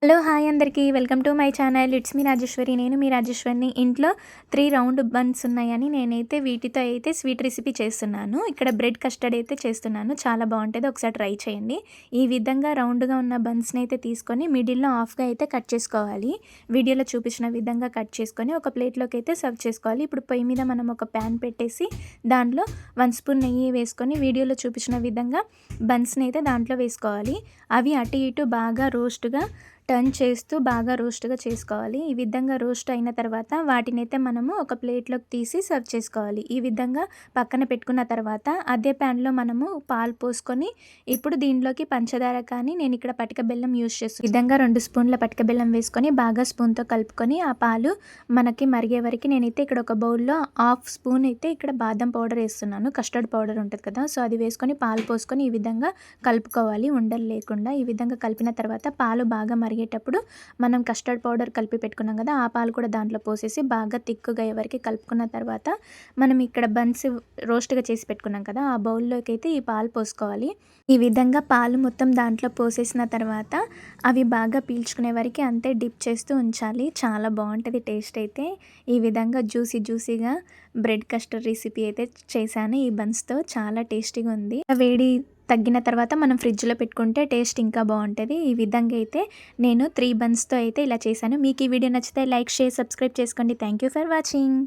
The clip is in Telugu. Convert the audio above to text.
హలో! హాయ్ అందరికీ. Welcome to my channel. It's me Rajeshwari. నేను మీ రాజేశ్వరిని. ఇంట్లో 3 రౌండ్ బన్స్ ఉన్నాయని నేనైతే వీటితో అయితే స్వీట్ రెసిపీ చేస్తున్నాను. ఇక్కడ బ్రెడ్ కస్టర్డ్ అయితే చేస్తున్నాను. చాలా బావుంటది. ఒకసారి ట్రై చేయండి. ఈ విధంగా రౌండ్‌గా ఉన్న బన్స్‌ని అయితే తీసుకొని మిడిల్‌లో హాఫ్‌గా అయితే కట్ చేసుకోవాలి. వీడియోలో చూపించిన విధంగా కట్ చేసుకొని ఒక ప్లేట్‌లోకి అయితే సర్వ్ చేసుకోవాలి. ఇప్పుడు పొయ్యి మీద మనం ఒక ప్యాన్ పెట్టేసి దాంట్లో 1 స్పూన్ నెయ్యి వేసుకొని వీడియోలో చూపించిన విధంగా బన్స్‌ని అయితే దాంట్లో వేసుకోవాలి. అవి అటు ఇటు బాగా రోస్ట్‌గా టర్న్ చేస్తూ బాగా రోస్ట్‌గా చేసుకోవాలి. ఈ విధంగా రోస్ట్ అయిన తర్వాత వాటినైతే మనము ఒక ప్లేట్‌లోకి తీసి సర్వ్ చేసుకోవాలి. ఈ విధంగా పక్కన పెట్టుకున్న తర్వాత అదే ప్యాన్‌లో మనము పాలు పోసుకొని ఇప్పుడు దీనిలోకి పంచదార కానీ నేనిక్కడ పటిక బెల్లం యూజ్ చేస్తున్నాను. ఈ విధంగా 2 స్పూన్ల పటిక బెల్లం వేసుకొని బాగా స్పూన్‌తో కలుపుకొని ఆ పాలు మనకి మరిగే వరకి నేనైతే ఇక్కడ ఒక బౌల్‌లో హాఫ్ స్పూన్ అయితే ఇక్కడ బాదం పౌడర్ ఏస్తున్నాను. కస్టర్డ్ పౌడర్ ఉంటది కదా! సో, అది వేసుకొని పాలు పోసుకొని ఈ విధంగా కలుపుకోవాలి ఉండలు లేకుండా. ఈ విధంగా కలిపిన తర్వాత పాలు బాగా మరిగేటప్పుడు మనం కస్టర్డ్ పౌడర్ కలిపి పెట్టుకున్నాం కదా! ఆ పాలు కూడా దాంట్లో పోసేసి బాగా తిక్కుగా అయ్యే వరకి కలుపుకున్న తర్వాత మనం ఇక్కడ బన్స్ రోస్ట్‌గా చేసి పెట్టుకున్నాం కదా! ఆ బౌల్‌లోకి అయితే ఈ పాలు పోసుకోవాలి. ఈ విధంగా పాలు మొత్తం దాంట్లో పోసేసిన తర్వాత అవి బాగా పీల్చుకునే వరకి అంతే డిప్ చేస్తూ ఉంచాలి. చాలా బావుంటది టేస్ట్ అయితే. ఈ విధంగా జ్యూసీగా బ్రెడ్ కస్టర్డ్ రెసిపీ అయితే చేశాను ఈ బన్స్‌తో. చాలా టేస్టీగా ఉంది. వేడి తగ్గిన తర్వాత మనం ఫ్రిడ్జ్‌లో పెట్టుకుంటే టేస్ట్ ఇంకా బావుంటది. ఈ విధంగా అయితే నేను 3 బన్స్‌తో అయితే ఇలా చేశాను. మీకు ఈ వీడియో నచ్చితే లైక్, షేర్, సబ్స్క్రైబ్ చేసుకోండి. Thank you for watching.